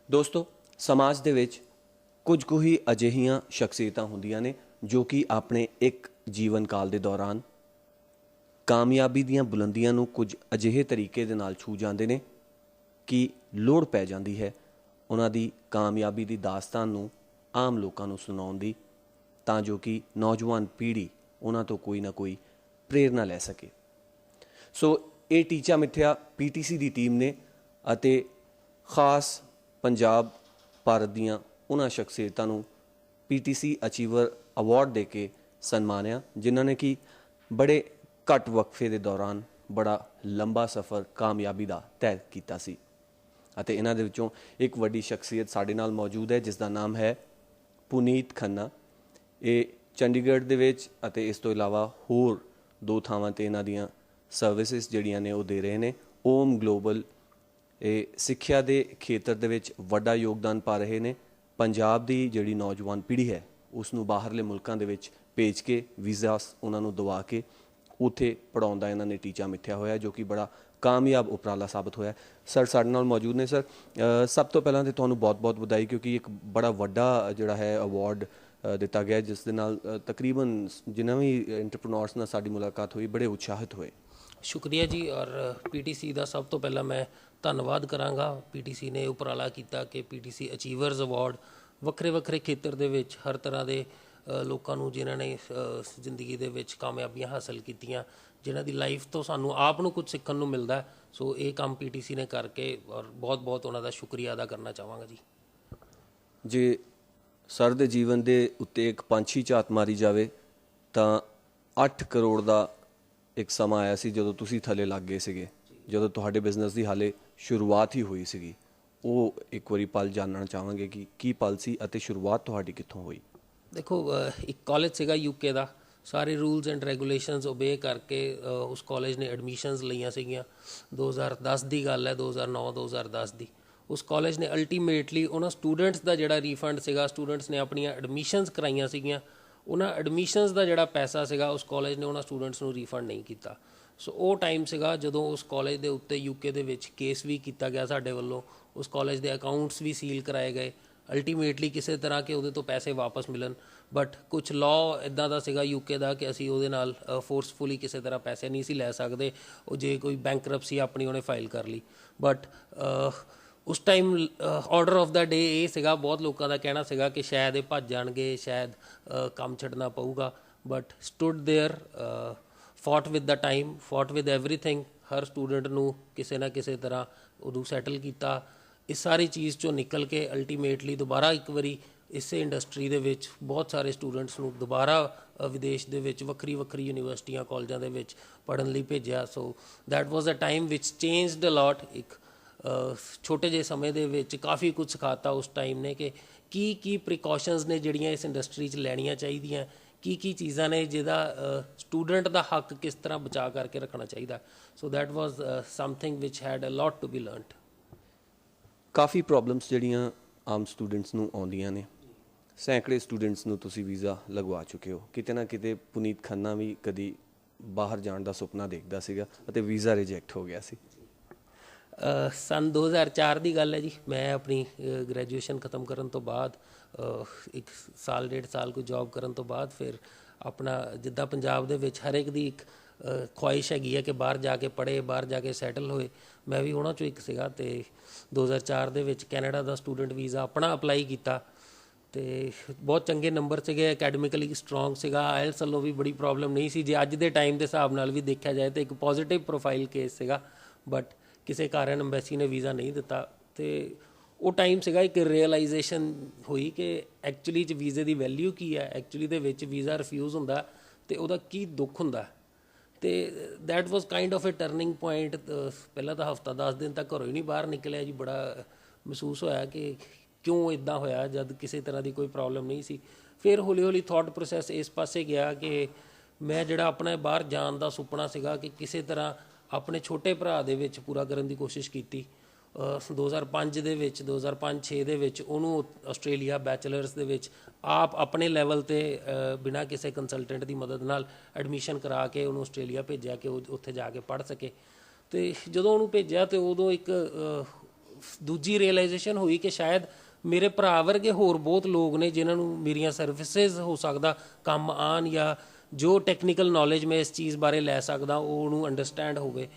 ਦੋਸਤੋ, ਸਮਾਜ ਦੇ ਵਿੱਚ ਕੁਝ ਕੁ ਹੀ ਅਜਿਹੀਆਂ ਸ਼ਖਸੀਅਤਾਂ ਹੁੰਦੀਆਂ ਨੇ ਜੋ ਕਿ ਆਪਣੇ ਇੱਕ ਜੀਵਨ ਕਾਲ ਦੇ ਦੌਰਾਨ ਕਾਮਯਾਬੀ ਦੀਆਂ ਬੁਲੰਦੀਆਂ ਨੂੰ ਕੁਝ ਅਜਿਹੇ ਤਰੀਕੇ ਦੇ ਨਾਲ ਛੂ ਜਾਂਦੇ ਨੇ ਕਿ ਲੋੜ ਪੈ ਜਾਂਦੀ ਹੈ ਉਹਨਾਂ ਦੀ ਕਾਮਯਾਬੀ ਦੀ ਦਾਸਤਾਨ ਨੂੰ ਆਮ ਲੋਕਾਂ ਨੂੰ ਸੁਣਾਉਣ ਦੀ, ਤਾਂ ਜੋ ਕਿ ਨੌਜਵਾਨ ਪੀੜ੍ਹੀ ਉਹਨਾਂ ਤੋਂ ਕੋਈ ਨਾ ਕੋਈ ਪ੍ਰੇਰਨਾ ਲੈ ਸਕੇ। ਸੋ ਇਹ ਟੀਚਾ ਮਿੱਥਿਆ PTC ਦੀ ਟੀਮ ਨੇ ਅਤੇ ਖਾਸ ਪੰਜਾਬ ਭਾਰਤ ਦੀਆਂ ਉਹਨਾਂ ਸ਼ਖਸੀਅਤਾਂ ਨੂੰ PTC ਅਚੀਵਰ ਅਵਾਰਡ ਦੇ ਕੇ ਸਨਮਾਨਿਆ ਜਿਨ੍ਹਾਂ ਨੇ ਕਿ ਬੜੇ ਘੱਟ ਵਕਫੇ ਦੇ ਦੌਰਾਨ ਬੜਾ ਲੰਬਾ ਸਫ਼ਰ ਕਾਮਯਾਬੀ ਦਾ ਤੈਅ ਕੀਤਾ ਸੀ। ਅਤੇ ਇਹਨਾਂ ਦੇ ਵਿੱਚੋਂ ਇੱਕ ਵੱਡੀ ਸ਼ਖਸੀਅਤ ਸਾਡੇ ਨਾਲ ਮੌਜੂਦ ਹੈ ਜਿਸ ਦਾ ਨਾਮ ਹੈ ਪੁਨੀਤ ਖੰਨਾ। ਇਹ ਚੰਡੀਗੜ੍ਹ ਦੇ ਵਿੱਚ ਅਤੇ ਇਸ ਤੋਂ ਇਲਾਵਾ ਹੋਰ 2 ਥਾਵਾਂ 'ਤੇ ਇਹਨਾਂ ਦੀਆਂ ਸਰਵਿਸਿਜ਼ ਜਿਹੜੀਆਂ ਨੇ ਉਹ ਦੇ ਰਹੇ ਨੇ। ਓਮ ਗਲੋਬਲ ਇਹ ਸਿੱਖਿਆ ਦੇ ਖੇਤਰ ਦੇ ਵਿੱਚ ਵੱਡਾ ਯੋਗਦਾਨ ਪਾ ਰਹੇ ਨੇ। ਪੰਜਾਬ ਦੀ ਜਿਹੜੀ ਨੌਜਵਾਨ ਪੀੜ੍ਹੀ ਹੈ ਉਸ ਨੂੰ ਬਾਹਰਲੇ ਮੁਲਕਾਂ ਦੇ ਵਿੱਚ ਭੇਜ ਕੇ ਵੀਜ਼ਾਸ ਉਹਨਾਂ ਨੂੰ ਦਵਾ ਕੇ ਉੱਥੇ ਪੜ੍ਹਾਉਣ ਦਾ ਇਹਨਾਂ ਨੇ ਟੀਚਾ ਮਿੱਥਿਆ ਹੋਇਆ, ਜੋ ਕਿ ਬੜਾ ਕਾਮਯਾਬ ਉਪਰਾਲਾ ਸਾਬਤ ਹੋਇਆ। ਸਰ ਸਾਡੇ ਨਾਲ ਮੌਜੂਦ ਨੇ। ਸਰ, ਸਭ ਤੋਂ ਪਹਿਲਾਂ ਤਾਂ ਤੁਹਾਨੂੰ ਬਹੁਤ-ਬਹੁਤ ਵਧਾਈ, ਕਿਉਂਕਿ ਇੱਕ ਬੜਾ ਵੱਡਾ ਜਿਹੜਾ ਹੈ ਅਵਾਰਡ ਦਿੱਤਾ ਗਿਆ ਜਿਸ ਦੇ ਨਾਲ ਤਕਰੀਬਨ ਜਿੰਨਾ ਵੀ ਐਂਟਰਪ੍ਰੈਨਿਓਰਸ ਨਾਲ ਸਾਡੀ ਮੁਲਾਕਾਤ ਹੋਈ ਬੜੇ ਉਤਸ਼ਾਹਿਤ ਹੋਏ। ਸ਼ੁਕਰੀਆ ਜੀ। ਔਰ PTC ਦਾ ਸਭ ਤੋਂ ਪਹਿਲਾਂ ਮੈਂ ਧੰਨਵਾਦ ਕਰਾਂਗਾ। PTC ਨੇ ਉਪਰਾਲਾ ਕੀਤਾ ਕਿ PTC ਅਚੀਵਰਸ ਅਵਾਰਡ ਵੱਖਰੇ ਵੱਖਰੇ ਖੇਤਰ ਦੇ ਵਿੱਚ ਹਰ ਤਰ੍ਹਾਂ ਦੇ ਲੋਕਾਂ ਨੂੰ ਜਿਨ੍ਹਾਂ ਨੇ ਜ਼ਿੰਦਗੀ ਦੇ ਵਿੱਚ ਕਾਮਯਾਬੀਆਂ ਹਾਸਲ ਕੀਤੀਆਂ, ਜਿਨ੍ਹਾਂ ਦੀ ਲਾਈਫ ਤੋਂ ਸਾਨੂੰ ਆਪ ਨੂੰ ਕੁਝ ਸਿੱਖਣ ਨੂੰ ਮਿਲਦਾ। ਸੋ ਇਹ ਕੰਮ PTC ਨੇ ਕਰਕੇ ਔਰ ਬਹੁਤ-ਬਹੁਤ ਉਹਨਾਂ ਦਾ ਸ਼ੁਕਰੀਆ ਅਦਾ ਕਰਨਾ ਚਾਹਾਂਗਾ ਜੀ। ਜੇ ਸਰ ਦੇ ਜੀਵਨ ਦੇ ਉੱਤੇ ਇੱਕ ਪੰਛੀ ਝਾਤ ਮਾਰੀ ਜਾਵੇ ਤਾਂ 8 ਕਰੋੜ ਦਾ ਇੱਕ ਸਮਾਂ ਆਇਆ ਸੀ ਜਦੋਂ ਤੁਸੀਂ ਥੱਲੇ ਲੱਗ ਗਏ ਸੀਗੇ, ਜਦੋਂ ਤੁਹਾਡੇ ਬਿਜ਼ਨਸ ਦੀ ਹਾਲੇ ਸ਼ੁਰੂਆਤ ਹੀ ਹੋਈ ਸੀਗੀ। ਉਹ ਇੱਕ ਵਾਰੀ ਪਲ ਜਾਣਨਾ ਚਾਹਾਂਗੇ ਕਿ ਕੀ ਪਲ ਸੀ ਅਤੇ ਸ਼ੁਰੂਆਤ ਤੁਹਾਡੀ ਕਿੱਥੋਂ ਹੋਈ? ਦੇਖੋ, ਇੱਕ ਕਾਲਜ ਸੀਗਾ UK ਦਾ, ਸਾਰੇ ਰੂਲਸ ਐਂਡ ਰੈਗੂਲੇਸ਼ਨਸ ਓਬੇ ਕਰਕੇ ਉਸ ਕਾਲਜ ਨੇ ਐਡਮਿਸ਼ਨਸ ਲਈਆਂ ਸੀਗੀਆਂ। 2010 ਦੀ ਗੱਲ ਹੈ, 2009-2010 ਦੀ। ਉਸ ਕਾਲਜ ਨੇ ਅਲਟੀਮੇਟਲੀ ਉਹਨਾਂ ਸਟੂਡੈਂਟਸ ਦਾ ਜਿਹੜਾ ਰੀਫੰਡ ਸੀਗਾ, ਸਟੂਡੈਂਟਸ ਨੇ ਆਪਣੀਆਂ ਐਡਮਿਸ਼ਨਸ ਕਰਾਈਆਂ ਸੀਗੀਆਂ, ਉਹਨਾਂ ਐਡਮਿਸ਼ਨਸ ਦਾ ਜਿਹੜਾ ਪੈਸਾ ਸੀਗਾ ਉਸ ਕਾਲਜ ਨੇ ਉਹਨਾਂ ਸਟੂਡੈਂਟਸ ਨੂੰ ਰੀਫੰਡ ਨਹੀਂ ਕੀਤਾ। ਸੋ ਉਹ ਟਾਈਮ ਸੀਗਾ ਜਦੋਂ ਉਸ ਕਾਲਜ ਦੇ ਉੱਤੇ UK ਦੇ ਵਿੱਚ ਕੇਸ ਵੀ ਕੀਤਾ ਗਿਆ ਸਾਡੇ ਵੱਲੋਂ। ਉਸ ਕਾਲਜ ਦੇ ਅਕਾਊਂਟਸ ਵੀ ਸੀਲ ਕਰਾਏ ਗਏ ਅਲਟੀਮੇਟਲੀ ਕਿਸੇ ਤਰ੍ਹਾਂ ਕਿ ਉਹਦੇ ਤੋਂ ਪੈਸੇ ਵਾਪਸ ਮਿਲਣ। ਬਟ ਕੁਛ ਲਾਅ ਇੱਦਾਂ ਦਾ ਸੀਗਾ UK ਦਾ ਕਿ ਅਸੀਂ ਉਹਦੇ ਨਾਲ ਫੋਰਸਫੁਲੀ ਕਿਸੇ ਤਰ੍ਹਾਂ ਪੈਸੇ ਨਹੀਂ ਸੀ ਲੈ ਸਕਦੇ। ਉਹ ਜੇ ਕੋਈ ਬੈਂਕਰਪਸੀ ਆਪਣੀ ਉਹਨੇ ਫਾਈਲ ਕਰ ਲਈ। ਬਟ ਉਸ ਟਾਈਮ ਆਰਡਰ ਆਫ ਦਾ ਡੇ ਇਹ ਸੀਗਾ, ਬਹੁਤ ਲੋਕਾਂ ਦਾ ਕਹਿਣਾ ਸੀਗਾ ਕਿ ਸ਼ਾਇਦ ਇਹ ਭੱਜ ਜਾਣਗੇ, ਸ਼ਾਇਦ ਕੰਮ ਛੱਡਣਾ ਪਊਗਾ। But stood there, fought with the time, fought with everything. ਹਰ ਸਟੂਡੈਂਟ ਨੂੰ ਕਿਸੇ ਨਾ ਕਿਸੇ ਤਰ੍ਹਾਂ ਉਦੋਂ ਸੈਟਲ ਕੀਤਾ। ਇਸ ਸਾਰੀ ਚੀਜ਼ 'ਚੋਂ ਨਿਕਲ ਕੇ ਅਲਟੀਮੇਟਲੀ ਦੁਬਾਰਾ ਇੱਕ ਵਾਰੀ ਇਸੇ ਇੰਡਸਟਰੀ ਦੇ ਵਿੱਚ ਬਹੁਤ ਸਾਰੇ ਸਟੂਡੈਂਟਸ ਨੂੰ ਦੁਬਾਰਾ ਵਿਦੇਸ਼ ਦੇ ਵਿੱਚ ਵੱਖਰੀ ਵੱਖਰੀ ਯੂਨੀਵਰਸਿਟੀਆਂ ਕਾਲਜਾਂ ਦੇ ਵਿੱਚ ਪੜ੍ਹਨ ਲਈ ਭੇਜਿਆ। So that was a time ਵਿਚ ਚੇਂਜਡ ਅ ਲੋਟ। ਇੱਕ ਛੋਟੇ ਜਿਹੇ ਸਮੇਂ ਦੇ ਵਿੱਚ ਕਾਫੀ ਕੁਝ ਸਿਖਾਤਾ ਉਸ ਟਾਈਮ ਨੇ ਕਿ ਕੀ ਪ੍ਰੀਕਾਸ਼ਨਸ ਨੇ ਜਿਹੜੀਆਂ ਇਸ ਇੰਡਸਟਰੀ 'ਚ ਲੈਣੀਆਂ ਚਾਹੀਦੀਆਂ, ਕੀ ਚੀਜ਼ਾਂ ਨੇ ਜਿਹਦਾ ਸਟੂਡੈਂਟ ਦਾ ਹੱਕ ਕਿਸ ਤਰ੍ਹਾਂ ਬਚਾ ਕਰਕੇ ਰੱਖਣਾ ਚਾਹੀਦਾ। So that was something which had a lot to be learned. ਕਾਫੀ ਪ੍ਰੋਬਲਮਸ ਜਿਹੜੀਆਂ ਆਮ ਸਟੂਡੈਂਟਸ ਨੂੰ ਆਉਂਦੀਆਂ ਨੇ, ਸੈਂਕੜੇ ਸਟੂਡੈਂਟਸ ਨੂੰ ਤੁਸੀਂ ਵੀਜ਼ਾ ਲਗਵਾ ਚੁੱਕੇ ਹੋ। ਕਿਤੇ ਨਾ ਕਿਤੇ ਪੁਨੀਤ ਖੰਨਾ ਵੀ ਕਦੀ ਬਾਹਰ ਜਾਣ ਦਾ ਸੁਪਨਾ ਦੇਖਦਾ ਸੀਗਾ ਅਤੇ ਵੀਜ਼ਾ ਰਿਜੈਕਟ ਹੋ ਗਿਆ ਸੀ। ਸੰਨ 2004 ਦੀ ਗੱਲ ਹੈ ਜੀ। ਮੈਂ ਆਪਣੀ ਗ੍ਰੈਜੂਏਸ਼ਨ ਖ਼ਤਮ ਕਰਨ ਤੋਂ ਬਾਅਦ 1 ਸਾਲ 1.5 ਸਾਲ ਕੋਈ ਜੋਬ ਕਰਨ ਤੋਂ ਬਾਅਦ ਫਿਰ ਆਪਣਾ ਜਿੱਦਾਂ ਪੰਜਾਬ ਦੇ ਵਿੱਚ ਹਰ ਇੱਕ ਦੀ ਇੱਕ ਖੁਆਇਸ਼ ਹੈਗੀ ਹੈ ਕਿ ਬਾਹਰ ਜਾ ਕੇ ਪੜ੍ਹੇ, ਬਾਹਰ ਜਾ ਕੇ ਸੈਟਲ ਹੋਏ, ਮੈਂ ਵੀ ਉਹਨਾਂ 'ਚੋਂ ਇੱਕ ਸੀਗਾ। ਅਤੇ 2004 ਦੇ ਵਿੱਚ ਕੈਨੇਡਾ ਦਾ ਸਟੂਡੈਂਟ ਵੀਜ਼ਾ ਆਪਣਾ ਅਪਲਾਈ ਕੀਤਾ ਅਤੇ ਬਹੁਤ ਚੰਗੇ ਨੰਬਰ ਸੀਗੇ, ਅਕੈਡਮਿਕਲੀ ਸਟਰੋਂਗ ਸੀਗਾ, ਆਇਲਸ ਵੱਲੋਂ ਵੀ ਬੜੀ ਪ੍ਰੋਬਲਮ ਨਹੀਂ ਸੀ। ਜੇ ਅੱਜ ਦੇ ਟਾਈਮ ਦੇ ਹਿਸਾਬ ਨਾਲ ਵੀ ਦੇਖਿਆ ਜਾਏ ਤਾਂ ਇੱਕ ਪੋਜ਼ੀਟਿਵ ਪ੍ਰੋਫਾਈਲ ਕੇਸ ਸੀਗਾ। ਬਟ ਕਿਸੇ ਕਾਰਨ ਅੰਬੈਸੀ ਨੇ ਵੀਜ਼ਾ ਨਹੀਂ ਦਿੱਤਾ ਅਤੇ ਉਹ ਟਾਈਮ ਸੀਗਾ ਇੱਕ ਰੀਅਲਾਈਜੇਸ਼ਨ ਹੋਈ ਕਿ ਐਕਚੁਅਲੀ 'ਚ ਵੀਜ਼ੇ ਦੀ ਵੈਲਿਊ ਕੀ ਹੈ, ਐਕਚੁਅਲੀ ਦੇ ਵਿੱਚ ਵੀਜ਼ਾ ਰਿਫਿਊਜ਼ ਹੁੰਦਾ ਅਤੇ ਉਹਦਾ ਕੀ ਦੁੱਖ ਹੁੰਦਾ। ਅਤੇ that was kind of A turning point. ਪਹਿਲਾਂ ਤਾਂ ਹਫ਼ਤਾ 10 ਦਿਨ ਤੱਕ ਘਰੋਂ ਹੀ ਨਹੀਂ ਬਾਹਰ ਨਿਕਲਿਆ ਜੀ। ਬੜਾ ਮਹਿਸੂਸ ਹੋਇਆ ਕਿ ਕਿਉਂ ਇੱਦਾਂ ਹੋਇਆ ਜਦ ਕਿਸੇ ਤਰ੍ਹਾਂ ਦੀ ਕੋਈ ਪ੍ਰੋਬਲਮ ਨਹੀਂ ਸੀ। ਫਿਰ ਹੌਲੀ ਹੌਲੀ ਥੋਟ ਪ੍ਰੋਸੈਸ ਇਸ ਪਾਸੇ ਗਿਆ ਕਿ ਮੈਂ ਜਿਹੜਾ ਆਪਣਾ ਬਾਹਰ ਜਾਣ ਦਾ ਸੁਪਨਾ ਸੀਗਾ ਕਿ ਕਿਸੇ ਤਰ੍ਹਾਂ ਆਪਣੇ ਛੋਟੇ ਭਰਾ ਦੇ ਵਿੱਚ ਪੂਰਾ ਕਰਨ ਦੀ ਕੋਸ਼ਿਸ਼ ਕੀਤੀ। 2005 ਦੇ ਵਿੱਚ 2005-6 ਦੇ ਵਿੱਚ ਉਹਨੂੰ ਆਸਟ੍ਰੇਲੀਆ ਬੈਚਲਰਸ ਦੇ ਵਿੱਚ ਆਪ ਆਪਣੇ ਲੈਵਲ 'ਤੇ ਬਿਨਾਂ ਕਿਸੇ ਕੰਸਲਟੈਂਟ ਦੀ ਮਦਦ ਨਾਲ ਐਡਮਿਸ਼ਨ ਕਰਾ ਕੇ ਉਹਨੂੰ ਆਸਟ੍ਰੇਲੀਆ ਭੇਜਿਆ ਕਿ ਉਹ ਉੱਥੇ ਜਾ ਕੇ ਪੜ੍ਹ ਸਕੇ। ਤੇ ਜਦੋਂ ਉਹਨੂੰ ਭੇਜਿਆ ਤੇ ਉਦੋਂ ਇੱਕ ਦੂਜੀ ਰੀਅਲਾਈਜੇਸ਼ਨ ਹੋਈ ਕਿ ਸ਼ਾਇਦ ਮੇਰੇ ਭਰਾ ਵਰਗੇ ਹੋਰ ਬਹੁਤ ਲੋਕ ਨੇ ਜਿਨ੍ਹਾਂ ਨੂੰ ਮੇਰੀਆਂ ਸਰਵਿਸਿਜ਼ ਹੋ ਸਕਦਾ ਕੰਮ ਆਉਣ, ਜਾਂ ਜੋ ਟੈਕਨੀਕਲ ਨੌਲੇਜ ਮੈਂ ਇਸ ਚੀਜ਼ ਬਾਰੇ ਲੈ ਸਕਦਾ ਉਹ ਉਹਨੂੰ ਅੰਡਰਸਟੈਂਡ ਹੋਵੇ।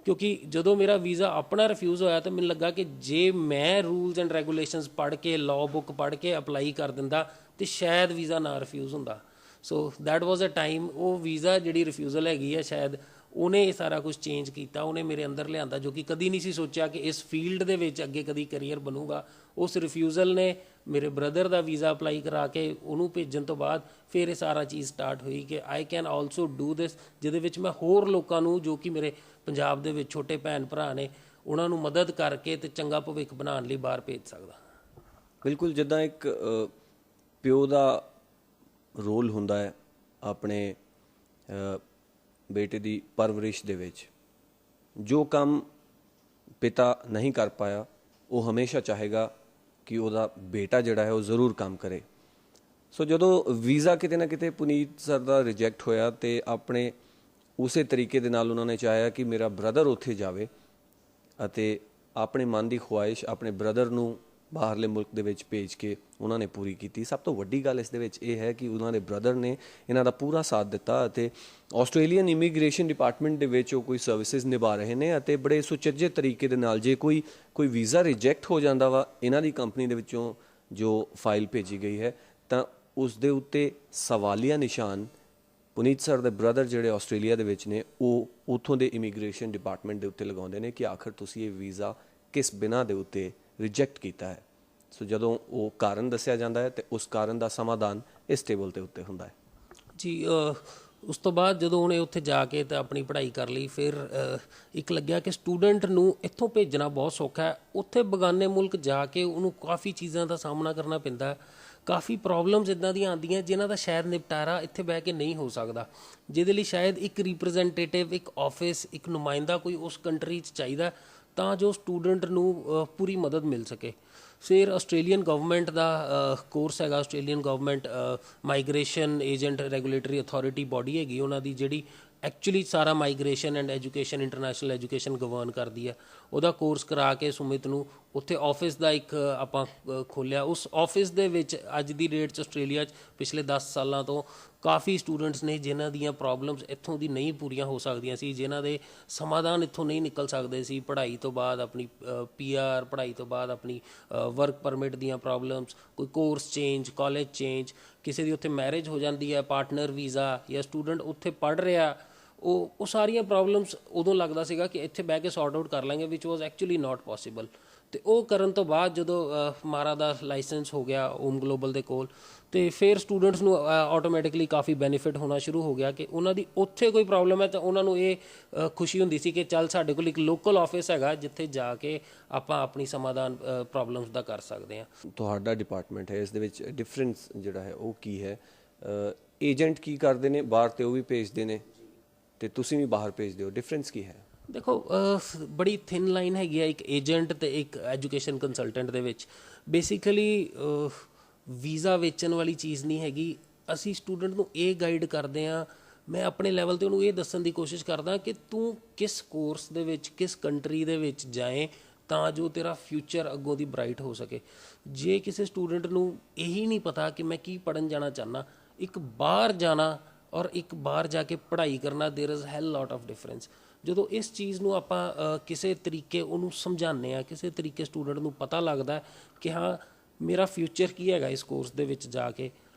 ਕਿਉਂਕਿ ਜਦੋਂ ਮੇਰਾ ਵੀਜ਼ਾ ਆਪਣਾ ਰਿਫਿਊਜ਼ ਹੋਇਆ ਤਾਂ ਮੈਨੂੰ ਲੱਗਾ ਕਿ ਜੇ ਮੈਂ ਰੂਲਸ ਐਂਡ ਰੈਗੂਲੇਸ਼ਨਸ ਪੜ੍ਹ ਕੇ, ਲਾਅ ਬੁੱਕ ਪੜ੍ਹ ਕੇ ਅਪਲਾਈ ਕਰ ਦਿੰਦਾ ਤੇ ਸ਼ਾਇਦ ਵੀਜ਼ਾ ਨਾ ਰਿਫਿਊਜ਼ ਹੁੰਦਾ। So that was a time, ਉਹ ਵੀਜ਼ਾ ਜਿਹੜੀ ਰਿਫਿਊਜ਼ਲ ਹੈਗੀ ਆ ਸ਼ਾਇਦ ਉਹਨੇ ਇਹ ਸਾਰਾ ਕੁਝ ਚੇਂਜ ਕੀਤਾ, ਉਹਨੇ ਮੇਰੇ ਅੰਦਰ ਲਿਆਂਦਾ, ਜੋ ਕਿ ਕਦੀ ਨਹੀਂ ਸੀ ਸੋਚਿਆ ਕਿ ਇਸ ਫੀਲਡ ਦੇ ਵਿੱਚ ਅੱਗੇ ਕਦੀ ਕਰੀਅਰ ਬਣੂਗਾ। ਉਸ ਰਿਫਿਊਜ਼ਲ ਨੇ ਮੇਰੇ ਬ੍ਰਦਰ ਦਾ ਵੀਜ਼ਾ ਅਪਲਾਈ ਕਰਾ ਕੇ ਉਹਨੂੰ ਭੇਜਣ ਤੋਂ ਬਾਅਦ ਫਿਰ ਇਹ ਸਾਰਾ ਚੀਜ਼ ਸਟਾਰਟ ਹੋਈ ਕਿ I can also do this, ਜਿਹਦੇ ਵਿੱਚ ਮੈਂ ਹੋਰ ਲੋਕਾਂ ਨੂੰ, ਜੋ ਕਿ ਮੇਰੇ ਪੰਜਾਬ ਦੇ ਵਿੱਚ ਛੋਟੇ ਭੈਣ ਭਰਾ ਨੇ, ਉਹਨਾਂ ਨੂੰ ਮਦਦ ਕਰਕੇ ਤੇ ਚੰਗਾ ਭਵਿੱਖ ਬਣਾਉਣ ਲਈ ਬਾਹਰ ਭੇਜ ਸਕਦਾ। ਬਿਲਕੁਲ, ਜਿੱਦਾਂ ਇੱਕ ਪਿਓ ਦਾ ਰੋਲ ਹੁੰਦਾ ਹੈ ਆਪਣੇ ਬੇਟੇ ਦੀ ਪਰਵਰਿਸ਼ ਦੇ ਵਿੱਚ, ਜੋ ਕੰਮ ਪਿਤਾ ਨਹੀਂ ਕਰ ਪਾਇਆ ਉਹ ਹਮੇਸ਼ਾ ਚਾਹੇਗਾ ਕਿ ਉਹਦਾ ਬੇਟਾ ਜਿਹੜਾ ਹੈ ਉਹ ਜ਼ਰੂਰ ਕੰਮ ਕਰੇ। ਸੋ ਜਦੋਂ ਵੀਜ਼ਾ ਕਿਤੇ ਨਾ ਕਿਤੇ ਪੁਨੀਤ ਸਰ ਦਾ ਰਿਜੈਕਟ ਹੋਇਆ ਤੇ ਆਪਣੇ ਉਸੇ ਤਰੀਕੇ ਦੇ ਨਾਲ ਉਹਨਾਂ ਨੇ ਚਾਹਿਆ ਕਿ ਮੇਰਾ ਬ੍ਰਦਰ ਉੱਥੇ ਜਾਵੇ ਅਤੇ ਆਪਣੇ ਮਨ ਦੀ ਖੁਆਇਸ਼ ਆਪਣੇ ਬ੍ਰਦਰ ਨੂੰ ਬਾਹਰਲੇ ਮੁਲਕ ਦੇ ਵਿੱਚ ਭੇਜ ਕੇ ਉਹਨਾਂ ਨੇ ਪੂਰੀ ਕੀਤੀ। ਸਭ ਤੋਂ ਵੱਡੀ ਗੱਲ ਇਸ ਦੇ ਵਿੱਚ ਇਹ ਹੈ ਕਿ ਉਹਨਾਂ ਦੇ ਬ੍ਰਦਰ ਨੇ ਇਹਨਾਂ ਦਾ ਪੂਰਾ ਸਾਥ ਦਿੱਤਾ ਅਤੇ ਆਸਟ੍ਰੇਲੀਅਨ ਇਮੀਗ੍ਰੇਸ਼ਨ ਡਿਪਾਰਟਮੈਂਟ ਦੇ ਵਿੱਚ ਉਹ ਕੋਈ ਸਰਵਿਸਿਜ਼ ਨਿਭਾ ਰਹੇ ਨੇ ਅਤੇ ਬੜੇ ਸੁਚੱਜੇ ਤਰੀਕੇ ਦੇ ਨਾਲ ਜੇ ਕੋਈ ਵੀਜ਼ਾ ਰਿਜੈਕਟ ਹੋ ਜਾਂਦਾ ਵਾ ਇਹਨਾਂ ਦੀ ਕੰਪਨੀ ਦੇ ਵਿੱਚੋਂ ਜੋ ਫਾਈਲ ਭੇਜੀ ਗਈ ਹੈ ਤਾਂ ਉਸ ਦੇ ਉੱਤੇ ਸਵਾਲੀਆ ਨਿਸ਼ਾਨ ਪੁਨੀਤ ਸਰ ਦੇ ਬ੍ਰਦਰ ਜਿਹੜੇ ਆਸਟ੍ਰੇਲੀਆ ਦੇ ਵਿੱਚ ਨੇ ਉਹ ਉੱਥੋਂ ਦੇ ਇਮੀਗ੍ਰੇਸ਼ਨ ਡਿਪਾਰਟਮੈਂਟ ਦੇ ਉੱਤੇ ਲਗਾਉਂਦੇ ਨੇ ਕਿ ਆਖਰ ਤੁਸੀਂ ਇਹ ਵੀਜ਼ਾ ਕਿਸ ਬਿਨਾਂ ਦੇ ਉੱਤੇ ਰਿਜੈਕਟ ਕੀਤਾ ਹੈ। ਸੋ ਜਦੋਂ ਉਹ ਕਾਰਨ ਦੱਸਿਆ ਜਾਂਦਾ ਹੈ ਤੇ ਉਸ ਕਾਰਨ ਦਾ ਸਮਾਧਾਨ ਇਸ ਟੇਬਲ ਦੇ ਉੱਤੇ ਹੁੰਦਾ ਹੈ ਜੀ। ਉਸ ਤੋਂ ਬਾਅਦ ਜਦੋਂ ਉਹਨੇ ਉੱਥੇ ਜਾ ਕੇ ਤਾਂ ਆਪਣੀ ਪੜ੍ਹਾਈ ਕਰ ਲਈ, ਫਿਰ ਇੱਕ ਲੱਗਿਆ ਕਿ ਸਟੂਡੈਂਟ ਨੂੰ ਇੱਥੋਂ ਭੇਜਣਾ ਬਹੁਤ ਸੌਖਾ ਹੈ, ਉੱਥੇ ਬੇਗਾਨੇ ਮੁਲਕ ਜਾ ਕੇ ਉਹਨੂੰ ਕਾਫੀ ਚੀਜ਼ਾਂ ਦਾ ਸਾਹਮਣਾ ਕਰਨਾ ਪੈਂਦਾ, ਕਾਫੀ ਪ੍ਰੋਬਲਮਸ ਇੱਦਾਂ ਦੀਆਂ ਆਉਂਦੀਆਂ ਜਿਨ੍ਹਾਂ ਦਾ ਸ਼ਾਇਦ ਨਿਪਟਾਰਾ ਇੱਥੇ ਬਹਿ ਕੇ ਨਹੀਂ ਹੋ ਸਕਦਾ, ਜਿਹਦੇ ਲਈ ਸ਼ਾਇਦ ਇੱਕ ਰਿਪਰੈਜ਼ੈਂਟੇਟਿਵ, ਇੱਕ ਆਫਿਸ, ਇੱਕ ਨੁਮਾਇੰਦਾ ਕੋਈ ਉਸ ਕੰਟਰੀ 'ਚ ਚਾਹੀਦਾ ਤਾਂ ਜੋ ਸਟੂਡੈਂਟ ਨੂੰ ਪੂਰੀ ਮਦਦ ਮਿਲ ਸਕੇ। ਫਿਰ ਆਸਟ੍ਰੇਲੀਅਨ ਗਵਰਨਮੈਂਟ ਦਾ ਕੋਰਸ ਹੈਗਾ, Australian government migration agent regulatory authority body ਹੈਗੀ ਉਹਨਾਂ ਦੀ, ਜਿਹੜੀ ਐਕਚੁਅਲੀ ਸਾਰਾ migration and education, international education govern ਕਰਦੀ ਹੈ। ਉਹਦਾ ਕੋਰਸ ਕਰਾ ਕੇ ਸੁਮਿਤ ਨੂੰ ਉੱਥੇ ਆਫਿਸ ਦਾ ਇੱਕ ਆਪਾਂ ਖੋਲ੍ਹਿਆ। ਉਸ ਆਫਿਸ ਦੇ ਵਿੱਚ ਅੱਜ ਦੀ ਡੇਟ 'ਚ ਆਸਟ੍ਰੇਲੀਆ 'ਚ ਪਿਛਲੇ 10 ਸਾਲਾਂ ਤੋਂ ਕਾਫੀ ਸਟੂਡੈਂਟਸ ਨੇ ਜਿਨ੍ਹਾਂ ਦੀਆਂ ਪ੍ਰੋਬਲਮਸ ਇੱਥੋਂ ਦੀ ਨਹੀਂ ਪੂਰੀਆਂ ਹੋ ਸਕਦੀਆਂ ਸੀ, ਜਿਨ੍ਹਾਂ ਦੇ ਸਮਾਧਾਨ ਇੱਥੋਂ ਨਹੀਂ ਨਿਕਲ ਸਕਦੇ ਸੀ। ਪੜ੍ਹਾਈ ਤੋਂ ਬਾਅਦ ਆਪਣੀ PR, ਪੜ੍ਹਾਈ ਤੋਂ ਬਾਅਦ ਆਪਣੀ ਵਰਕ ਪਰਮਿਟ ਦੀਆਂ ਪ੍ਰੋਬਲਮਸ, ਕੋਈ ਕੋਰਸ ਚੇਂਜ, ਕਾਲਜ ਚੇਂਜ, ਕਿਸੇ ਦੀ ਉੱਥੇ ਮੈਰਿਜ ਹੋ ਜਾਂਦੀ ਹੈ, ਪਾਰਟਨਰ ਵੀਜ਼ਾ, ਜਾਂ ਸਟੂਡੈਂਟ ਉੱਥੇ ਪੜ੍ਹ ਰਿਹਾ, ਉਹ ਸਾਰੀਆਂ ਪ੍ਰੋਬਲਮਸ ਉਦੋਂ ਲੱਗਦਾ ਸੀਗਾ ਕਿ ਇੱਥੇ ਬਹਿ ਕੇ ਸੌਰਟ ਆਊਟ ਕਰ ਲਾਂਗੇ, ਵਿਚ ਵਾਜ਼ ਐਕਚੁਅਲੀ ਨਾਟ ਪੋਸੀਬਲ। ਅਤੇ ਉਹ ਕਰਨ ਤੋਂ ਬਾਅਦ ਜਦੋਂ ਮਾਰਾ ਦਾ ਲਾਇਸੈਂਸ ਹੋ ਗਿਆ ਓਮ ਗਲੋਬਲ ਦੇ ਕੋਲ, ਅਤੇ ਫਿਰ ਸਟੂਡੈਂਟਸ ਨੂੰ ਆਟੋਮੈਟਿਕਲੀ ਕਾਫੀ ਬੈਨੀਫਿਟ ਹੋਣਾ ਸ਼ੁਰੂ ਹੋ ਗਿਆ ਕਿ ਉਹਨਾਂ ਦੀ ਉੱਥੇ ਕੋਈ ਪ੍ਰੋਬਲਮ ਹੈ ਤਾਂ ਉਹਨਾਂ ਨੂੰ ਇਹ ਖੁਸ਼ੀ ਹੁੰਦੀ ਸੀ ਕਿ ਚੱਲ ਸਾਡੇ ਕੋਲ ਇੱਕ ਲੋਕਲ ਆਫਿਸ ਹੈਗਾ ਜਿੱਥੇ ਜਾ ਕੇ ਆਪਾਂ ਆਪਣੀ ਸਮਾਧਾਨ ਪ੍ਰੋਬਲਮਸ ਦਾ ਕਰ ਸਕਦੇ ਹਾਂ। ਤੁਹਾਡਾ ਡਿਪਾਰਟਮੈਂਟ ਹੈ, ਇਸ ਦੇ ਵਿੱਚ ਡਿਫਰੈਂਸ ਜਿਹੜਾ ਹੈ ਉਹ ਕੀ ਹੈ? ਏਜੰਟ ਕੀ ਕਰਦੇ ਨੇ ਬਾਹਰ ਤੇ ਉਹ ਵੀ ਭੇਜਦੇ ਨੇ ਤੇ ਤੁਸੀਂ ਵੀ ਬਾਹਰ ਭੇਜਦੇ ਹੋ, ਡਿਫਰੈਂਸ ਕੀ ਹੈ? ਦੇਖੋ, ਬੜੀ ਥਿਨ ਲਾਈਨ ਹੈਗੀ ਆ ਇੱਕ ਏਜੰਟ ਤੇ ਇੱਕ ਐਜੂਕੇਸ਼ਨ ਕੰਸਲਟੈਂਟ ਦੇ ਵਿੱਚ। ਬੇਸਿਕਲੀ ਵੀਜ਼ਾ ਵੇਚਣ ਵਾਲੀ ਚੀਜ਼ ਨਹੀਂ ਹੈਗੀ। ਅਸੀਂ ਸਟੂਡੈਂਟ ਨੂੰ ਇਹ ਗਾਈਡ ਕਰਦੇ ਹਾਂ, ਮੈਂ ਆਪਣੇ ਲੈਵਲ 'ਤੇ ਉਹਨੂੰ ਇਹ ਦੱਸਣ ਦੀ ਕੋਸ਼ਿਸ਼ ਕਰਦਾ ਕਿ ਤੂੰ ਕਿਸ ਕੋਰਸ ਦੇ ਵਿੱਚ, ਕਿਸ ਕੰਟਰੀ ਦੇ ਵਿੱਚ ਜਾਏ ਤਾਂ ਜੋ ਤੇਰਾ ਫਿਊਚਰ ਅੱਗੋਂ ਦੀ ਬਰਾਈਟ ਹੋ ਸਕੇ। ਜੇ ਕਿਸੇ ਸਟੂਡੈਂਟ ਨੂੰ ਇਹੀ ਨਹੀਂ ਪਤਾ ਕਿ ਮੈਂ ਕੀ ਪੜ੍ਹਨ ਜਾਣਾ ਚਾਹੁੰਦਾ, ਇੱਕ ਬਾਹਰ ਜਾਣਾ ਔਰ ਇੱਕ ਬਾਹਰ ਜਾ ਕੇ ਪੜ੍ਹਾਈ ਕਰਨਾ, ਦੇਰ ਇਜ਼ ਹੈਲ ਲੋਟ ਆਫ ਡਿਫਰੈਂਸ। ਜਦੋਂ ਇਸ ਚੀਜ਼ ਨੂੰ ਆਪਾਂ ਕਿਸੇ ਤਰੀਕੇ ਉਹਨੂੰ ਸਮਝਾਉਂਦੇ ਹਾਂ, ਕਿਸੇ ਤਰੀਕੇ ਸਟੂਡੈਂਟ ਨੂੰ ਪਤਾ ਲੱਗਦਾ ਕਿ ਹਾਂ ਮੇਰਾ ਫਿਊਚਰ ਕੀ ਹੈਗਾ ਇਸ ਕੋਰਸ ਦੇ ਵਿੱਚ ਜਾ ਕੇ,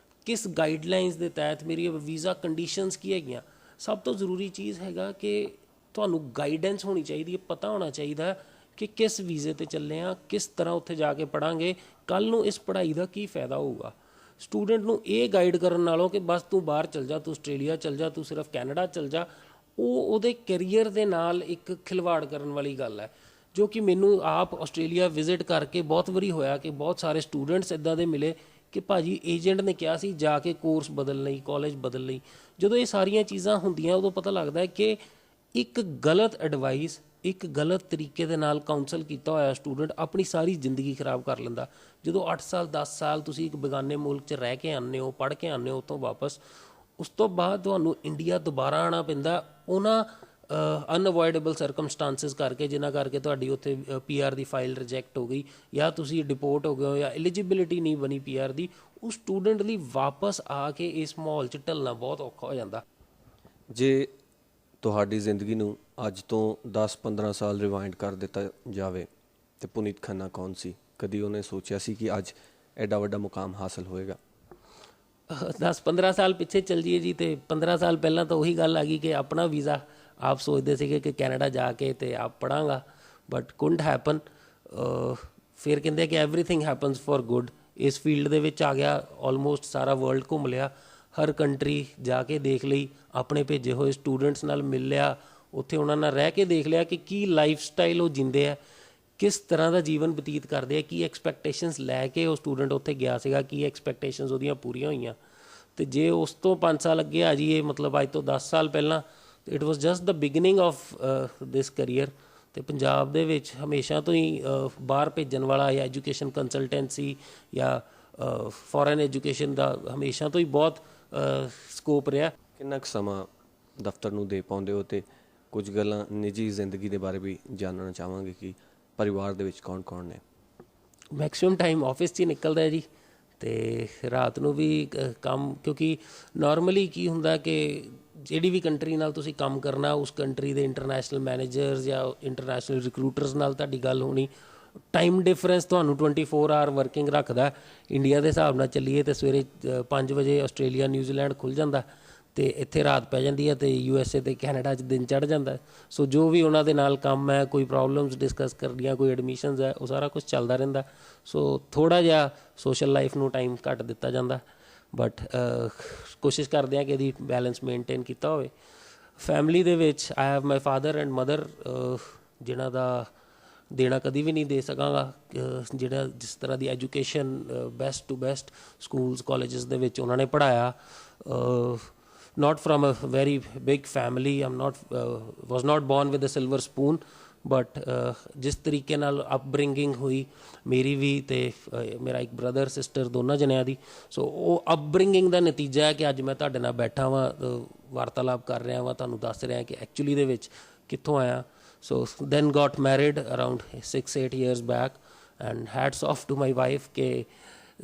ਕਿਸ ਗਾਈਡਲਾਈਨਸ ਦੇ ਤਹਿਤ ਮੇਰੀ ਵੀਜ਼ਾ ਕੰਡੀਸ਼ਨਸ ਕੀ ਹੈਗੀਆਂ। ਸਭ ਤੋਂ ਜ਼ਰੂਰੀ ਚੀਜ਼ ਹੈਗਾ ਕਿ ਤੁਹਾਨੂੰ ਗਾਈਡੈਂਸ ਹੋਣੀ ਚਾਹੀਦੀ ਹੈ, ਪਤਾ ਹੋਣਾ ਚਾਹੀਦਾ ਕਿ ਕਿਸ ਵੀਜ਼ੇ 'ਤੇ ਚੱਲੇ ਹਾਂ, ਕਿਸ ਤਰ੍ਹਾਂ ਉੱਥੇ ਜਾ ਕੇ ਪੜ੍ਹਾਂਗੇ, ਕੱਲ੍ਹ ਨੂੰ ਇਸ ਪੜ੍ਹਾਈ ਦਾ ਕੀ ਫਾਇਦਾ ਹੋਊਗਾ। ਸਟੂਡੈਂਟ ਨੂੰ ਇਹ ਗਾਈਡ ਕਰਨ ਨਾਲੋਂ ਕਿ ਬਸ ਤੂੰ ਬਾਹਰ ਚੱਲ ਜਾ, ਤੂੰ ਆਸਟ੍ਰੇਲੀਆ ਚੱਲ ਜਾ, ਤੂੰ ਸਿਰਫ ਕੈਨੇਡਾ ਚੱਲ ਜਾ, ਉਹ ਉਹਦੇ ਕੈਰੀਅਰ ਦੇ ਨਾਲ ਇੱਕ ਖਿਲਵਾੜ ਕਰਨ ਵਾਲੀ ਗੱਲ ਹੈ, ਜੋ ਕਿ ਮੈਨੂੰ ਆਪ ਆਸਟ੍ਰੇਲੀਆ ਵਿਜ਼ਿਟ ਕਰਕੇ ਬਹੁਤ ਵਾਰੀ ਹੋਇਆ ਕਿ ਬਹੁਤ ਸਾਰੇ ਸਟੂਡੈਂਟਸ ਇੱਦਾਂ ਦੇ ਮਿਲੇ ਕਿ ਭਾਜੀ ਏਜੰਟ ਨੇ ਕਿਹਾ ਸੀ ਜਾ ਕੇ ਕੋਰਸ ਬਦਲ ਲਈ, ਕਾਲਜ ਬਦਲ ਲਈ। ਜਦੋਂ ਇਹ ਸਾਰੀਆਂ ਚੀਜ਼ਾਂ ਹੁੰਦੀਆਂ ਉਦੋਂ ਪਤਾ ਲੱਗਦਾ ਕਿ ਇੱਕ ਗਲਤ ਐਡਵਾਈਸ, ਇੱਕ ਗਲਤ ਤਰੀਕੇ ਦੇ ਨਾਲ ਕਾਊਂਸਲ ਕੀਤਾ ਹੋਇਆ ਸਟੂਡੈਂਟ ਆਪਣੀ ਸਾਰੀ ਜ਼ਿੰਦਗੀ ਖਰਾਬ ਕਰ ਲੈਂਦਾ। ਜਦੋਂ 8 ਸਾਲ 10 ਸਾਲ ਤੁਸੀਂ ਇੱਕ ਬੇਗਾਨੇ ਮੁਲਕ 'ਚ ਰਹਿ ਕੇ ਆਉਂਦੇ ਹੋ, ਪੜ੍ਹ ਕੇ ਆਉਂਦੇ ਹੋ ਉੱਥੋਂ ਵਾਪਸ, ਉਸ ਤੋਂ ਬਾਅਦ ਤੁਹਾਨੂੰ ਇੰਡੀਆ ਦੁਬਾਰਾ ਆਉਣਾ ਪੈਂਦਾ ਉਹਨਾਂ ਅਨਅਵੋਇਡੇਬਲ ਸਰਕਮਸਟਾਂਸਿਸ ਕਰਕੇ, ਜਿਨ੍ਹਾਂ ਕਰਕੇ ਤੁਹਾਡੀ ਉੱਥੇ PR ਦੀ ਫਾਈਲ ਰਿਜੈਕਟ ਹੋ ਗਈ ਜਾਂ ਤੁਸੀਂ ਡਿਪੋਰਟ ਹੋ ਗਏ ਹੋ ਜਾਂ ਐਲੀਜੀਬਿਲਿਟੀ ਨਹੀਂ ਬਣੀ PR ਦੀ, ਉਸ ਸਟੂਡੈਂਟ ਲਈ ਵਾਪਸ ਆ ਕੇ ਇਸ ਮਾਹੌਲ 'ਚ ਢਲਣਾ ਬਹੁਤ ਔਖਾ ਹੋ ਜਾਂਦਾ। ਜੇ ਤੁਹਾਡੀ ਜ਼ਿੰਦਗੀ ਨੂੰ ਅੱਜ ਤੋਂ 10-15 ਸਾਲ ਰਿਵਾਈਂਡ ਕਰ ਦਿੱਤਾ ਜਾਵੇ ਤੇ ਪੁਨੀਤ ਖੰਨਾ ਕੌਣ ਸੀ? ਕਦੀ ਉਹਨੇ ਸੋਚਿਆ ਸੀ ਕਿ ਅੱਜ ਐਡਾ ਵੱਡਾ ਮੁਕਾਮ ਹਾਸਲ ਹੋਏਗਾ? 10-15 ਸਾਲ ਪਿੱਛੇ ਚੱਲ ਜਾਈਏ ਜੀ, ਤੇ 15 ਸਾਲ ਪਹਿਲਾਂ ਤਾਂ ਉਹੀ ਗੱਲ ਆ ਗਈ ਕਿ ਆਪਣਾ ਵੀਜ਼ਾ ਆਪ ਸੋਚਦੇ ਸੀਗੇ ਕਿ ਕੈਨੇਡਾ ਜਾ ਕੇ ਤੇ ਆਪ ਪੜ੍ਹਾਂਗਾ, ਬਟ ਕੁਡਨਟ ਹੈਪਨ। ਫਿਰ ਕਹਿੰਦੇ ਕਿ ਐਵਰੀਥਿੰਗ ਹੈਪਨਸ ਫॉर ਗੁੱਡ। ਇਸ ਫੀਲਡ ਦੇ ਵਿੱਚ ਆ ਗਿਆ, ਆਲਮੋਸਟ ਸਾਰਾ ਵਰਲਡ ਘੁੰਮ ਲਿਆ, ਹਰ ਕੰਟਰੀ ਜਾ ਕੇ ਦੇਖ ਲਈ, ਆਪਣੇ ਭੇਜੇ ਹੋਏ ਸਟੂਡੈਂਟਸ ਨਾਲ ਮਿਲ ਲਿਆ, ਉੱਥੇ ਉਹਨਾਂ ਨਾਲ ਰਹਿ ਕੇ ਦੇਖ ਲਿਆ ਕਿ ਕੀ ਲਾਈਫ ਸਟਾਈਲ ਉਹ ਜਿੰਦੇ ਆ, ਕਿਸ ਤਰ੍ਹਾਂ ਦਾ ਜੀਵਨ ਬਤੀਤ ਕਰਦੇ ਆ, ਕੀ ਐਕਸਪੈਕਟੇਸ਼ਨਸ ਲੈ ਕੇ ਉਹ ਸਟੂਡੈਂਟ ਉੱਥੇ ਗਿਆ ਸੀਗਾ, ਕੀ ਐਕਸਪੈਕਟੇਸ਼ਨਸ ਉਹਦੀਆਂ ਪੂਰੀਆਂ ਹੋਈਆਂ। ਅਤੇ ਜੇ ਉਸ ਤੋਂ 5 ਸਾਲ ਅੱਗੇ ਆ ਜਾਈਏ, ਮਤਲਬ ਅੱਜ ਤੋਂ 10 ਸਾਲ ਪਹਿਲਾਂ, it was just the beginning of this career. ਅਤੇ ਪੰਜਾਬ ਦੇ ਵਿੱਚ ਹਮੇਸ਼ਾ ਤੋਂ ਹੀ ਬਾਹਰ ਭੇਜਣ ਵਾਲਾ ਜਾਂ ਐਜੂਕੇਸ਼ਨ ਕੰਸਲਟੈਂਸੀ ਜਾਂ ਫੋਰਨ ਐਜੂਕੇਸ਼ਨ ਦਾ ਹਮੇਸ਼ਾ ਤੋਂ ਹੀ ਬਹੁਤ ਸਕੋਪ ਰਿਹਾ। ਕਿੰਨਾ ਕੁ ਸਮਾਂ ਦਫ਼ਤਰ ਨੂੰ ਦੇ ਪਾਉਂਦੇ ਹੋ? ਅਤੇ ਕੁਝ ਗੱਲਾਂ ਨਿੱਜੀ ਜ਼ਿੰਦਗੀ ਦੇ ਬਾਰੇ ਵੀ ਜਾਣਨਾ ਚਾਹਾਂਗੇ ਕਿ ਪਰਿਵਾਰ ਦੇ ਵਿੱਚ ਕੌਣ ਕੌਣ ਨੇ? ਮੈਕਸੀਮਮ ਟਾਈਮ ਆਫਿਸ 'ਚ ਹੀ ਨਿਕਲਦਾ ਹੈ ਜੀ, ਅਤੇ ਰਾਤ ਨੂੰ ਵੀ ਕੰਮ, ਕਿਉਂਕਿ ਨੋਰਮਲੀ ਕੀ ਹੁੰਦਾ ਕਿ ਜਿਹੜੀ ਵੀ ਕੰਟਰੀ ਨਾਲ ਤੁਸੀਂ ਕੰਮ ਕਰਨਾ, ਉਸ ਕੰਟਰੀ ਦੇ ਇੰਟਰਨੈਸ਼ਨਲ ਮੈਨੇਜਰਸ ਜਾਂ ਇੰਟਰਨੈਸ਼ਨਲ ਰਿਕਰੂਟਰਸ ਨਾਲ ਤੁਹਾਡੀ ਗੱਲ ਹੋਣੀ, ਟਾਈਮ ਡਿਫਰੈਂਸ ਤੁਹਾਨੂੰ 24 ਆਵਰ ਵਰਕਿੰਗ ਰੱਖਦਾ। ਇੰਡੀਆ ਦੇ ਹਿਸਾਬ ਨਾਲ ਚੱਲੀਏ ਤਾਂ ਸਵੇਰੇ 5 ਵਜੇ ਆਸਟ੍ਰੇਲੀਆ ਨਿਊਜ਼ੀਲੈਂਡ ਖੁੱਲ੍ਹ ਜਾਂਦਾ, ਅਤੇ ਇੱਥੇ ਰਾਤ ਪੈ ਜਾਂਦੀ ਹੈ, ਅਤੇ USA ਅਤੇ ਕੈਨੇਡਾ 'ਚ ਦਿਨ ਚੜ੍ਹ ਜਾਂਦਾ। ਸੋ ਜੋ ਵੀ ਉਹਨਾਂ ਦੇ ਨਾਲ ਕੰਮ ਹੈ, ਕੋਈ ਪ੍ਰੋਬਲਮਸ ਡਿਸਕਸ ਕਰਨੀਆਂ, ਕੋਈ ਐਡਮਿਸ਼ਨਸ ਹੈ, ਉਹ ਸਾਰਾ ਕੁਛ ਚੱਲਦਾ ਰਹਿੰਦਾ। ਸੋ ਥੋੜ੍ਹਾ ਜਿਹਾ ਸੋਸ਼ਲ ਲਾਈਫ ਨੂੰ ਟਾਈਮ ਘੱਟ ਦਿੱਤਾ ਜਾਂਦਾ, ਬਟ ਕੋਸ਼ਿਸ਼ ਕਰਦੇ ਹਾਂ ਕਿ ਇਹਦੀ ਬੈਲੈਂਸ ਮੇਨਟੇਨ ਕੀਤਾ ਹੋਵੇ। ਫੈਮਿਲੀ ਦੇ ਵਿੱਚ I have my father and mother, ਜਿਨ੍ਹਾਂ ਦਾ ਦੇਣਾ ਕਦੀ ਵੀ ਨਹੀਂ ਦੇ ਸਕਾਂਗਾ। ਜਿਹੜਾ ਜਿਸ ਤਰ੍ਹਾਂ ਦੀ education best to best schools colleges ਦੇ ਵਿੱਚ ਉਹਨਾਂ ਨੇ ਪੜ੍ਹਾਇਆ, not from a very big family, was not born with a silver spoon, but ਜਿਸ ਤਰੀਕੇ ਨਾਲ ਅਪਬ੍ਰਿੰਗਿੰਗ ਹੋਈ ਮੇਰੀ ਵੀ ਅਤੇ ਮੇਰਾ ਇੱਕ ਬ੍ਰਦਰ ਸਿਸਟਰ ਦੋਨਾਂ ਜਣਿਆਂ ਦੀ, ਸੋ ਉਹ ਅਪਬ੍ਰਿੰਗਿੰਗ ਦਾ ਨਤੀਜਾ ਹੈ ਕਿ ਅੱਜ ਮੈਂ ਤੁਹਾਡੇ ਨਾਲ ਬੈਠਾ ਵਾਂ, ਵਾਰਤਾਲਾਪ ਕਰ ਰਿਹਾ ਵਾਂ, ਤੁਹਾਨੂੰ ਦੱਸ ਰਿਹਾ ਕਿ ਐਕਚੁਅਲੀ ਦੇ ਵਿੱਚ ਕਿੱਥੋਂ ਆਇਆ। So then got married around 6-8 years back, and hats off to my wife ਕਿ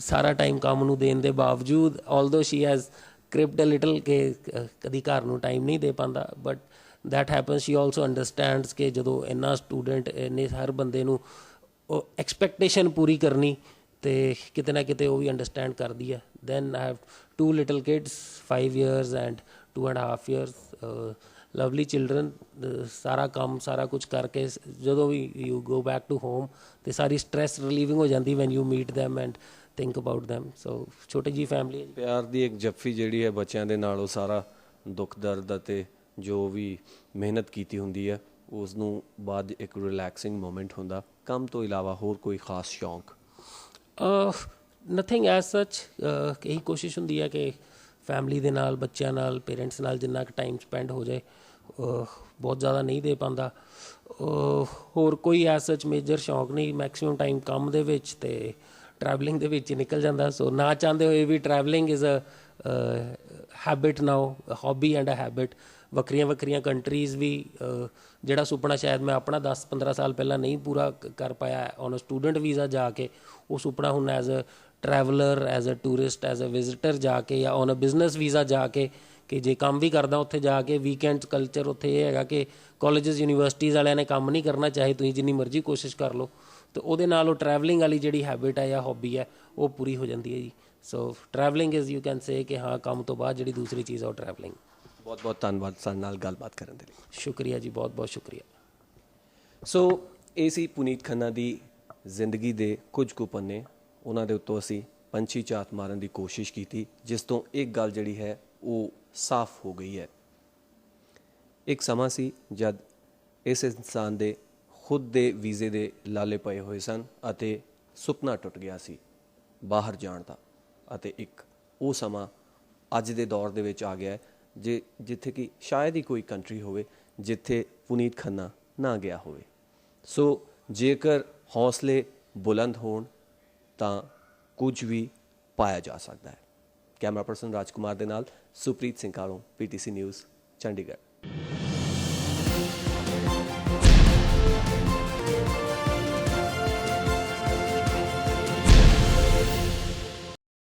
ਸਾਰਾ ਟਾਈਮ ਕੰਮ ਨੂੰ ਦੇਣ ਦੇ ਬਾਵਜੂਦ, although she has cribbed a little ਕਿ ਕਦੀ ਘਰ ਨੂੰ ਟਾਈਮ ਨਹੀਂ ਦੇ ਪਾਉਂਦਾ, but that happens. She also understands ਕਿ ਜਦੋਂ ਇੰਨਾ ਸਟੂਡੈਂਟ, ਇੰਨੇ ਹਰ ਬੰਦੇ ਨੂੰ ਐਕਸਪੈਕਟੇਸ਼ਨ ਪੂਰੀ ਕਰਨੀ, ਅਤੇ ਕਿਤੇ ਨਾ ਕਿਤੇ ਉਹ ਵੀ ਅੰਡਰਸਟੈਂਡ ਕਰਦੀ ਹੈ। Then I have 2 little kids, 5 years and 2.5 years, lovely children. ਸਾਰਾ ਕੰਮ ਸਾਰਾ ਕੁਝ ਕਰਕੇ ਜਦੋਂ ਵੀ you go back to home, ਅਤੇ ਸਾਰੀ ਸਟਰੈਸ ਰਿਲੀਵਿੰਗ ਹੋ ਜਾਂਦੀ when you meet them and think about them. So ਛੋਟੀ ਜਿਹੀ ਫੈਮਿਲੀ ਹੈ। ਪਿਆਰ ਦੀ ਇੱਕ ਜੱਫੀ ਜਿਹੜੀ ਹੈ ਬੱਚਿਆਂ ਦੇ ਨਾਲ, ਉਹ ਸਾਰਾ ਦੁੱਖ ਦਰਦ ਅਤੇ ਜੋ ਵੀ ਮਿਹਨਤ ਕੀਤੀ ਹੁੰਦੀ ਹੈ ਉਸ ਨੂੰ ਬਾਅਦ ਇੱਕ ਰਿਲੈਕਸਿੰਗ ਮੂਮੈਂਟ ਹੁੰਦਾ। ਕੰਮ ਤੋਂ ਇਲਾਵਾ ਹੋਰ ਕੋਈ ਖਾਸ ਸ਼ੌਂਕ? ਨਥਿੰਗ ਐਜ਼ ਸੱਚ। ਇਹੀ ਕੋਸ਼ਿਸ਼ ਹੁੰਦੀ ਹੈ ਕਿ ਫੈਮਿਲੀ ਦੇ ਨਾਲ, ਬੱਚਿਆਂ ਨਾਲ, ਪੇਰੈਂਟਸ ਨਾਲ ਜਿੰਨਾ ਕੁ ਟਾਈਮ ਸਪੈਂਡ ਹੋ ਜਾਏ। ਬਹੁਤ ਜ਼ਿਆਦਾ ਨਹੀਂ ਦੇ ਪਾਉਂਦਾ। ਹੋਰ ਕੋਈ ਐਜ਼ ਸੱਚ ਮੇਜਰ ਸ਼ੌਂਕ ਨਹੀਂ। ਮੈਕਸੀਮਮ ਟਾਈਮ ਕੰਮ ਦੇ ਵਿੱਚ ਅਤੇ ਟਰੈਵਲਿੰਗ ਦੇ ਵਿੱਚ ਹੀ ਨਿਕਲ ਜਾਂਦਾ। ਸੋ ਨਾ ਚਾਹੁੰਦੇ ਹੋਏ ਵੀ travelling is a habit now, hobby and a habit. ਵੱਖਰੀਆਂ ਵੱਖਰੀਆਂ ਕੰਟਰੀਜ਼ ਵੀ, ਜਿਹੜਾ ਸੁਪਨਾ ਸ਼ਾਇਦ ਮੈਂ ਆਪਣਾ 10-15 ਸਾਲ ਪਹਿਲਾਂ ਨਹੀਂ ਪੂਰਾ ਕਰ ਪਾਇਆ ਔਨ ਅ ਸਟੂਡੈਂਟ ਵੀਜ਼ਾ ਜਾ ਕੇ, ਉਹ ਸੁਪਨਾ ਹੁਣ as a traveller, as a tourist, as a visitor ਜਾ ਕੇ, ਜਾਂ ਔਨ ਅ ਬਿਜ਼ਨਸ ਵੀਜ਼ਾ ਜਾ ਕੇ, ਕਿ ਜੇ ਕੰਮ ਵੀ ਕਰਦਾ ਉੱਥੇ ਜਾ ਕੇ, ਵੀਕਐਂਡ ਕਲਚਰ ਉੱਥੇ ਇਹ ਹੈਗਾ ਕਿ ਕਾਲਜਸ ਯੂਨੀਵਰਸਿਟੀਜ਼ ਵਾਲਿਆਂ ਨੇ ਕੰਮ ਨਹੀਂ ਕਰਨਾ, ਚਾਹੇ ਤੁਸੀਂ ਜਿੰਨੀ ਮਰਜ਼ੀ ਕੋਸ਼ਿਸ਼ ਕਰ ਲਓ, ਅਤੇ ਉਹਦੇ ਨਾਲ ਉਹ ਟਰੈਵਲਿੰਗ ਵਾਲੀ ਜਿਹੜੀ ਹੈਬਿਟ ਹੈ ਜਾਂ ਹੌਬੀ ਹੈ ਉਹ ਪੂਰੀ ਹੋ ਜਾਂਦੀ ਹੈ ਜੀ। So travelling is, you can say ਕਿ ਹਾਂ, ਕੰਮ ਤੋਂ ਬਾਅਦ ਜਿਹੜੀ ਦੂਸਰੀ ਚੀਜ਼ ਹੈ ਉਹ ਟਰੈਵਲਿੰਗ। ਬਹੁਤ ਬਹੁਤ ਧੰਨਵਾਦ ਸਾਡੇ ਨਾਲ ਗੱਲਬਾਤ ਕਰਨ ਦੇ ਲਈ। ਸ਼ੁਕਰੀਆ ਜੀ, ਬਹੁਤ ਬਹੁਤ ਸ਼ੁਕਰੀਆ। ਸੋ ਇਹ ਸੀ ਪੁਨੀਤ ਖੰਨਾ ਦੀ ਜ਼ਿੰਦਗੀ ਦੇ ਕੁਝ ਕੁ ਪੰਨੇ। ਉਹਨਾਂ ਦੇ ਉੱਤੋਂ ਅਸੀਂ ਪੰਛੀ ਝਾਤ ਮਾਰਨ ਦੀ ਕੋਸ਼ਿਸ਼ ਕੀਤੀ, ਜਿਸ ਤੋਂ ਇੱਕ ਗੱਲ ਜਿਹੜੀ ਹੈ ਉਹ ਸਾਫ਼ ਹੋ ਗਈ ਹੈ। ਇੱਕ ਸਮਾਂ ਸੀ ਜਦ ਇਸ ਇਨਸਾਨ ਦੇ ਖੁਦ ਦੇ ਵੀਜ਼ੇ ਦੇ ਲਾਲੇ ਪਏ ਹੋਏ ਸਨ ਅਤੇ ਸੁਪਨਾ ਟੁੱਟ ਗਿਆ ਸੀ ਬਾਹਰ ਜਾਣ ਦਾ, ਅਤੇ ਇੱਕ ਉਹ ਸਮਾਂ ਅੱਜ ਦੇ ਦੌਰ ਦੇ ਵਿੱਚ ਆ ਗਿਆ ਹੈ ਜਿੱਥੇ ਕਿ ਸ਼ਾਇਦ ਹੀ ਕੋਈ ਕੰਟਰੀ ਹੋਵੇ ਜਿੱਥੇ ਪੁਨੀਤ ਖੰਨਾ ਨਾ ਗਿਆ ਹੋਵੇ। ਸੋ ਜੇਕਰ ਹੌਸਲੇ ਬੁਲੰਦ ਹੋਣ ਤਾਂ ਕੁਝ ਵੀ ਪਾਇਆ ਜਾ ਸਕਦਾ ਹੈ। ਕੈਮਰਾ ਪਰਸਨ ਰਾਜਕੁਮਾਰ ਦੇ ਨਾਲ ਸੁਪ੍ਰੀਤ ਸਿੰਘ ਕਾਲੋਂ, PTC ਨਿਊਜ਼, ਚੰਡੀਗੜ੍ਹ।